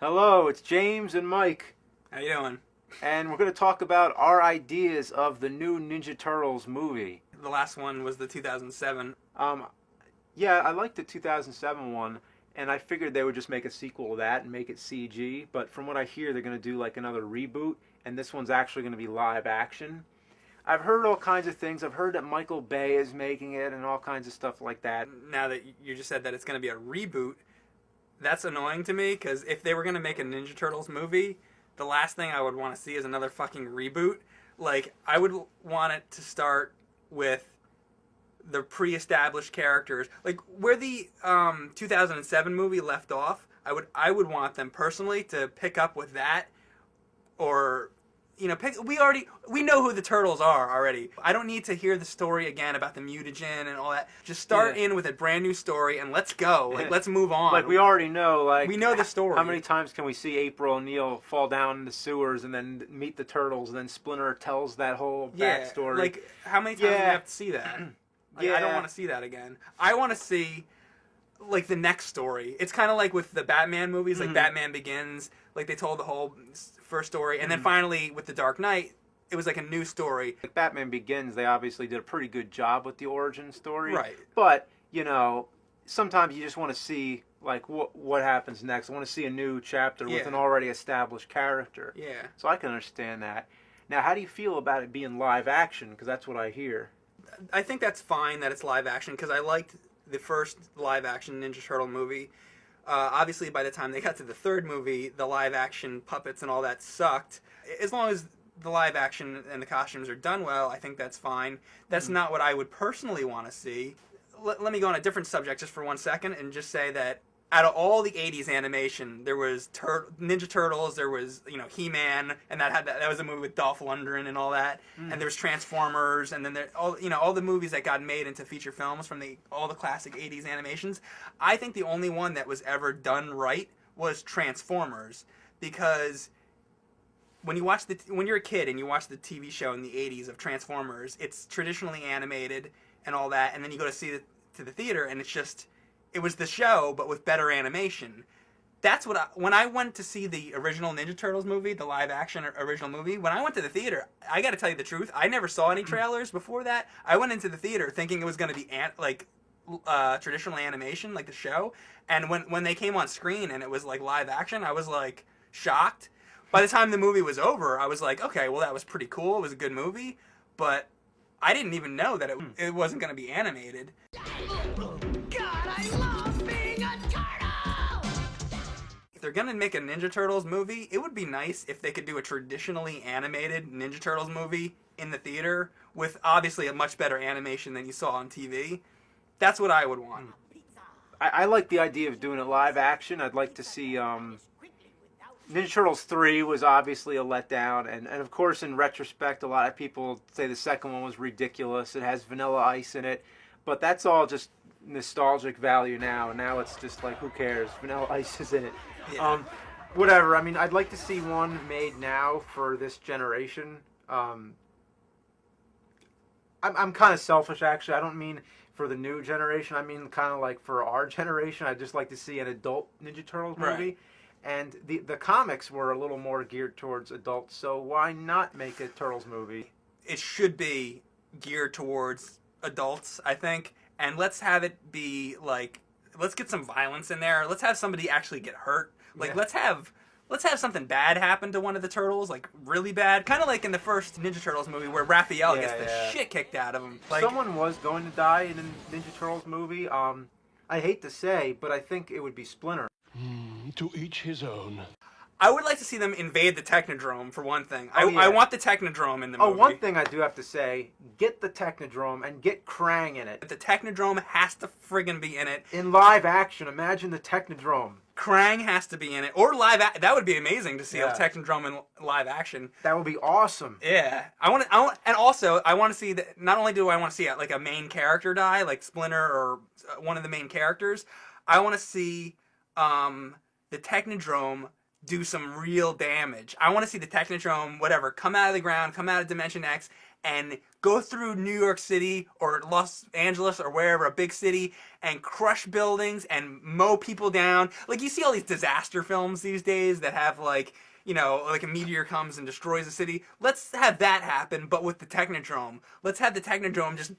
Hello, it's James and Mike, How you doing? and we're going to talk about our ideas of the new Ninja Turtles movie. The last one was the 2007. Um, yeah, I liked the 2007 one, and I figured they would just make a sequel to that and make it CG, but from what I hear, they're going to do like another reboot, and this one's actually going to be live action. I've heard all kinds of things. I've heard that Michael Bay is making it and all kinds of stuff like that. Now that you just said that it's going to be a reboot, that's annoying to me because if they were going to make a Ninja Turtles movie, the last thing I would want to see is another fucking reboot. Like, I would want it to start with the pre-established characters. Like, where the 2007 movie left off, I would want them personally to pick up with that, or we know who the turtles are already. I don't need to hear the story again about the mutagen and all that. Just start in with a brand new story and let's go. Like, let's move on. Like, we already know, like... We know the story. How many times can we see April O'Neil fall down in the sewers and then meet the turtles, and then Splinter tells that whole backstory? Like, how many times do we have to see that? Like, Yeah. I don't want to see that again. I want to see, like, the next story. It's kind of like with the Batman movies, like Batman Begins. Like, they told the whole first story, and then finally with The Dark Knight, it was like a new story. Like Batman Begins, they obviously did a pretty good job with the origin story. Right. But, you know, sometimes you just want to see, like, what happens next. I want to see a new chapter with an already established character. Yeah. So I can understand that. Now, how do you feel about it being live action? Because that's what I hear. I think that's fine that it's live action, because I liked the first live action Ninja Turtle movie. Obviously, by the time they got to the third movie, the live action puppets and all that sucked. As long as the live action and the costumes are done well, I think that's fine. That's not what I would personally want to see. Let me go on a different subject just for 1 second and just say that out of all the 80s animation, there was Ninja Turtles, there was, He-Man, and that was a movie with Dolph Lundgren and all that, and there was Transformers, and then all the movies that got made into feature films from all the classic 80s animations. I think the only one that was ever done right was Transformers, because when you're a kid and you watch the TV show in the 80s of Transformers, it's traditionally animated and all that, and then you go to see it to the theater, and it was the show, but with better animation. That's when I went to see the original Ninja Turtles movie, the live-action original movie, when I went to the theater, I got to tell you the truth, I never saw any trailers before that. I went into the theater thinking it was going to be traditional animation, like the show, and when they came on screen and it was like live-action, I was like shocked. By the time the movie was over, I was like, okay, well, that was pretty cool, it was a good movie, but I didn't even know that it wasn't going to be animated. If they're gonna make a Ninja Turtles movie, it would be nice if they could do a traditionally animated Ninja Turtles movie in the theater with obviously a much better animation than you saw on TV. That's what I would want. I like the idea of doing it live action. I'd like to see... Ninja Turtles 3 was obviously a letdown, and of course, in retrospect, a lot of people say the second one was ridiculous. It has Vanilla Ice in it, but that's all just nostalgic value now. Now it's just like, who cares? Vanilla Ice is in it. Yeah. Whatever. I mean, I'd like to see one made now for this generation. I'm kind of selfish, actually. I don't mean for the new generation. I mean kind of like for our generation. I'd just like to see an adult Ninja Turtles movie. Right. And the comics were a little more geared towards adults, so why not make a Turtles movie? It should be geared towards adults, I think, and let's have it be like, let's get some violence in there. Let's have somebody actually get hurt. Like, let's have something bad happen to one of the turtles, like really bad. Kind of like in the first Ninja Turtles movie where Raphael gets the shit kicked out of him. Like, someone was going to die in a Ninja Turtles movie. I hate to say, but I think it would be Splinter. To each his own. I would like to see them invade the Technodrome, for one thing. Oh, yeah. I want the Technodrome in the movie. Oh, one thing I do have to say, get the Technodrome and get Krang in it. The Technodrome has to friggin' be in it. In live action, imagine the Technodrome. Krang has to be in it. Or that would be amazing to see a Technodrome in live action. That would be awesome. Yeah. And also, I want to see that, not only do I want to see like a main character die, like Splinter or one of the main characters, I want to see the Technodrome do some real damage. I want to see the Technodrome, whatever, come out of the ground, come out of Dimension X, and go through New York City or Los Angeles or wherever, a big city, and crush buildings and mow people down. Like, you see all these disaster films these days that have, like, you know, like a meteor comes and destroys a city. Let's have that happen, but with the Technodrome. Let's have the Technodrome just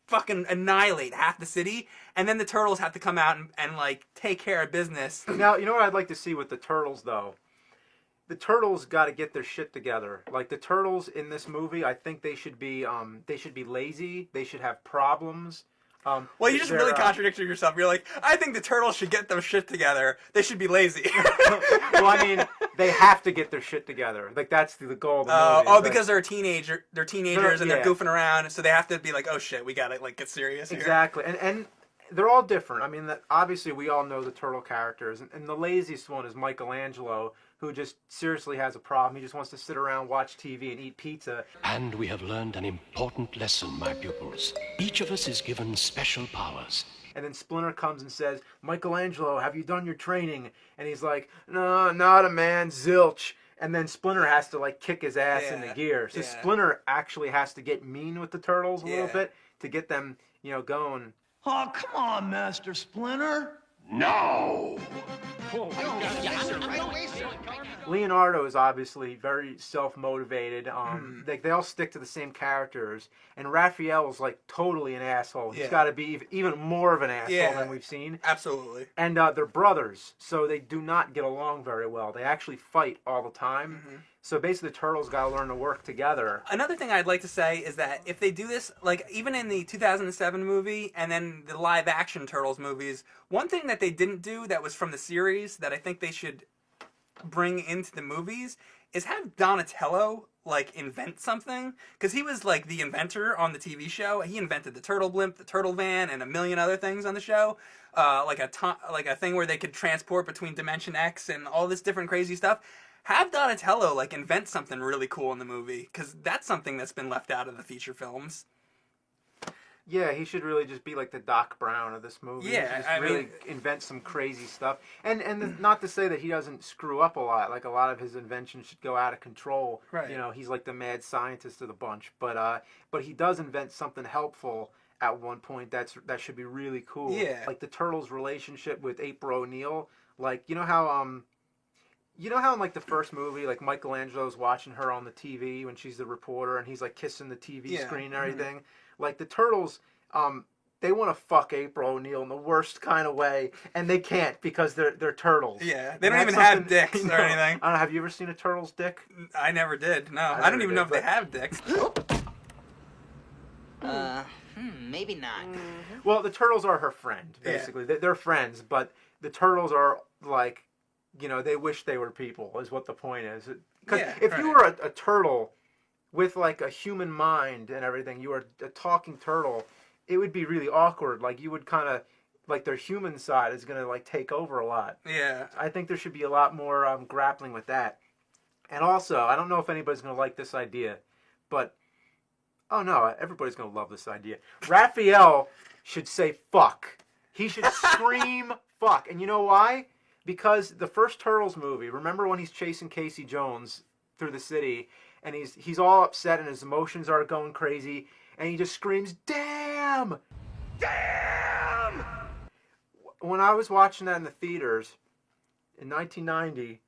fucking annihilate half the city, and then the turtles have to come out and like take care of business. Now, you know what I'd like to see with the turtles, though? The turtles got to get their shit together. Like, the turtles in this movie, I think they should be lazy. They should have problems. Well, you just really contradicted yourself. You're like, I think the turtles should get their shit together. They should be lazy. Well, I mean, they have to get their shit together. Like, that's the goal of the movie. Because they're teenagers and they're goofing around, so they have to be like, oh shit, we gotta like get serious here. Exactly, and they're all different. I mean, obviously we all know the turtle characters, and the laziest one is Michelangelo, who just seriously has a problem. He just wants to sit around, watch TV, and eat pizza. And we have learned an important lesson, my pupils. Each of us is given special powers. And then Splinter comes and says, Michelangelo, have you done your training? And he's like, no, not a man, zilch. And then Splinter has to, like, kick his ass into gear. So Splinter actually has to get mean with the turtles a little bit to get them, you know, going. Oh, come on, Master Splinter. No! Leonardo is obviously very self-motivated. They all stick to the same characters, and Raphael's like totally an asshole. He's got to be even more of an asshole than we've seen. Absolutely. And they're brothers, so they do not get along very well. They actually fight all the time. So basically, the turtles got to learn to work together. Another thing I'd like to say is that if they do this, like even in the 2007 movie and then the live-action Turtles movies, one thing that they didn't do that was from the series that I think they should bring into the movies is have Donatello like invent something, because he was like the inventor on the TV show. He invented the turtle blimp, the turtle van, and a million other things on the show. Like a thing where they could transport between Dimension X and all this different crazy stuff. Have Donatello like invent something really cool in the movie, because that's something that's been left out of the feature films. Yeah, he should really just be like the Doc Brown of this movie. Yeah, I mean, invent some crazy stuff. And not to say that he doesn't screw up a lot. Like, a lot of his inventions should go out of control. Right. You know, he's like the mad scientist of the bunch. But he does invent something helpful at one point that should be really cool. Yeah. Like the Turtles' relationship with April O'Neil. Like, you know how in like the first movie, like Michelangelo's watching her on the TV when she's the reporter, and he's like kissing the TV screen and everything. Like, the Turtles, they want to fuck April O'Neil in the worst kind of way, and they can't because they're turtles. Yeah, they don't even have dicks or anything. I don't know. Have you ever seen a turtle's dick? I never did. No, I don't even know if they have dicks. Maybe not. Well, the turtles are her friend, basically. They're friends, but the turtles are like, you know, they wish they were people, is what the point is. Because if you were a turtle with like a human mind and everything, you were a talking turtle, it would be really awkward. Like, you would kind of, like, their human side is going to like take over a lot. Yeah. I think there should be a lot more grappling with that. And also, I don't know if anybody's going to like this idea, but, oh no, everybody's going to love this idea. Raphael should say fuck. He should scream fuck. And you know why? Because the first Turtles movie, remember when he's chasing Casey Jones through the city, and he's all upset and his emotions are going crazy, and he just screams, "Damn! Damn!" When I was watching that in the theaters in 1990,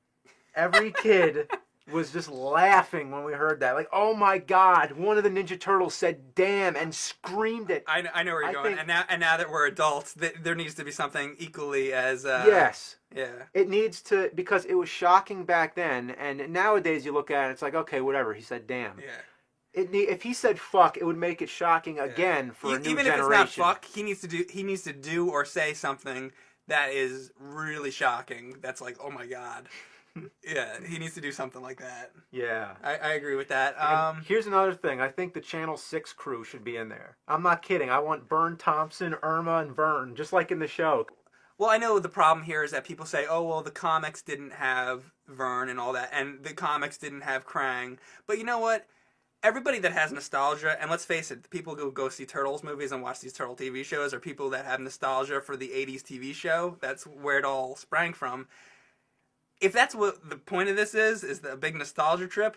every kid was just laughing when we heard that. Like, oh my God, one of the Ninja Turtles said "damn" and screamed it. I know where you're going. And now that we're adults, there needs to be something equally as... Yes. Yeah. It needs to, because it was shocking back then, and nowadays you look at it, it's like, okay, whatever, he said "damn." Yeah. If he said "fuck," it would make it shocking again for a new Even generation. if it's not fuck, he needs to do or say something that is really shocking. That's like, oh my God. Yeah, he needs to do something like that. Yeah. I agree with that. Here's another thing. I think the Channel 6 crew should be in there. I'm not kidding. I want Vern Thompson, Irma, and Vern, just like in the show. Well, I know the problem here is that people say, oh, well, the comics didn't have Vern and all that, and the comics didn't have Krang. But you know what? Everybody that has nostalgia, and let's face it, the people who go see Turtles movies and watch these Turtle TV shows are people that have nostalgia for the 80s TV show. That's where it all sprang from. If that's what the point of this is the big nostalgia trip,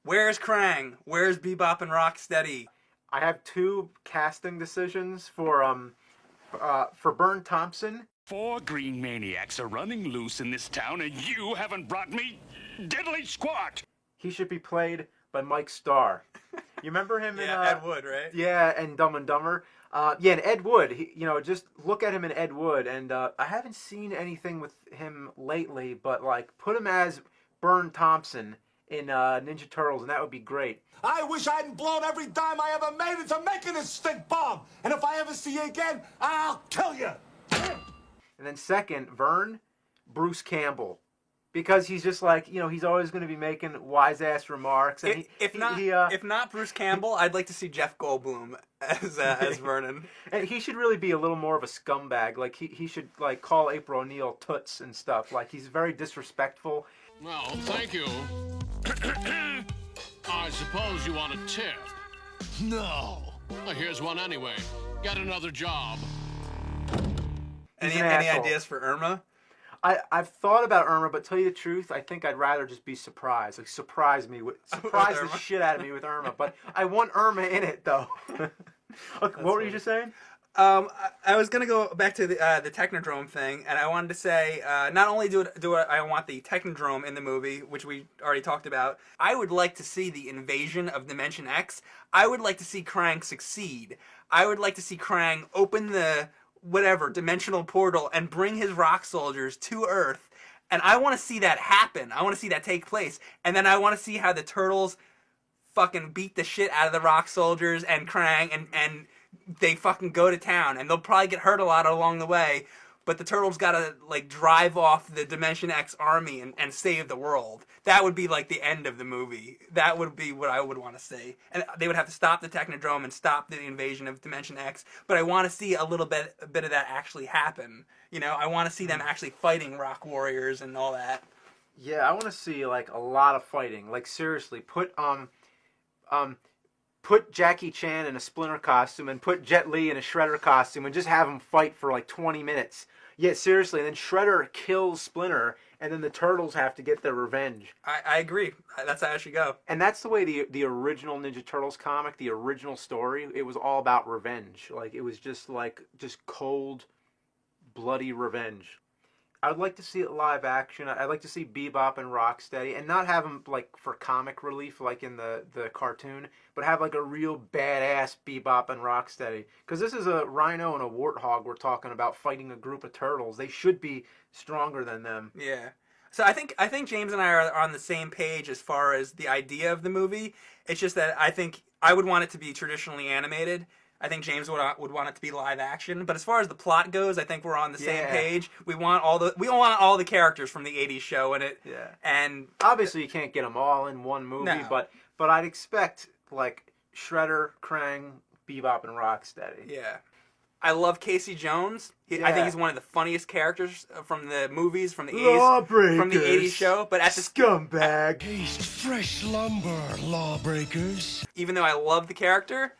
Where's Krang? Where's Bebop and Rocksteady? I have two casting decisions for Bern Thompson. 4 green maniacs are running loose in this town, and you haven't brought me diddly squat. He should be played by Mike Starr. You remember him in Ed Wood, right? Yeah, and Dumb and Dumber. Yeah, and Ed Wood. Just look at him in Ed Wood, and I haven't seen anything with him lately, but like put him as Bern Thompson in Ninja Turtles, and that would be great. I wish I hadn't blown every dime I ever made into making this stink bomb. And if I ever see you again, I'll kill you. And then second, Vern, Bruce Campbell. Because he's just like, he's always going to be making wise-ass remarks. And If not Bruce Campbell, I'd like to see Jeff Goldblum as Vernon. And he should really be a little more of a scumbag. Like, he should, like, call April O'Neil toots and stuff. Like, he's very disrespectful. Well, thank you. I suppose you want a tip. No. Well, here's one anyway. Get another job. Any asshole. ideas for Irma? I've thought about Irma, but tell you the truth, I think I'd rather just be surprised. Like, surprise the Irma? shit out of me with Irma. But I want Irma in it, though. Okay, what were you just saying? I was gonna go back to the Technodrome thing, and I wanted to say not only do I want the Technodrome in the movie, which we already talked about. I would like to see the invasion of Dimension X. I would like to see Krang succeed. I would like to see Krang open the dimensional portal and bring his rock soldiers to Earth, and I want to see that happen. I want to see that take place, and then I want to see how the Turtles fucking beat the shit out of the rock soldiers and Krang, and they fucking go to town, and they'll probably get hurt a lot along the way, but the Turtles gotta, like, drive off the Dimension X army and save the world. That would be, like, the end of the movie. That would be what I would want to see. And they would have to stop the Technodrome and stop the invasion of Dimension X, but I want to see a bit of that actually happen. I want to see them actually fighting Rock Warriors and all that. Yeah, I want to see, like, a lot of fighting. Like, seriously, put Jackie Chan in a Splinter costume and put Jet Li in a Shredder costume and just have them fight for like 20 minutes. Yeah, seriously. And then Shredder kills Splinter, and then the Turtles have to get their revenge. I agree. That's how I should go. And that's the way the original Ninja Turtles comic, the original story, it was all about revenge. Like, it was just cold, bloody revenge. I would like to see it live action. I'd like to see Bebop and Rocksteady, and not have them like for comic relief like in the cartoon, but have like a real badass Bebop and Rocksteady. Because this is a rhino and a warthog we're talking about fighting a group of turtles. They should be stronger than them. Yeah. So I think James and I are on the same page as far as the idea of the movie. It's just that I think I would want it to be traditionally animated. I think James would want it to be live action, but as far as the plot goes, I think we're on the same page. We want all the characters from the '80s show in it. Yeah. And obviously you can't get them all in one movie, No. but I'd expect like Shredder, Krang, Bebop, and Rocksteady. yeah, I love Casey Jones. I think he's one of the funniest characters from the movies from the '80s, from the '80s show. But at the scumbag, Taste fresh lumber, lawbreakers. even though I love the character,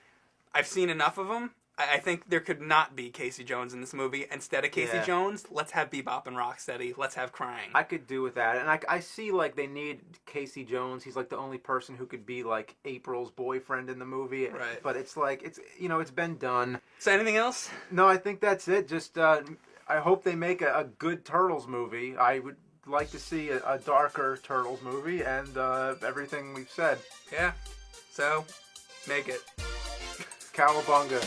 I've seen enough of him. I think there could not be Casey Jones in this movie. Instead of Casey Jones, let's have Bebop and Rocksteady. Let's have Krang. I could do with that. And I see, like, they need Casey Jones. He's, like, the only person who could be, like, April's boyfriend in the movie. Right. But it's, like, it's been done. So anything else? No, I think that's it. Just, I hope they make a good Turtles movie. I would like to see a darker Turtles movie and everything we've said. Yeah. So, make it. Cowabunga.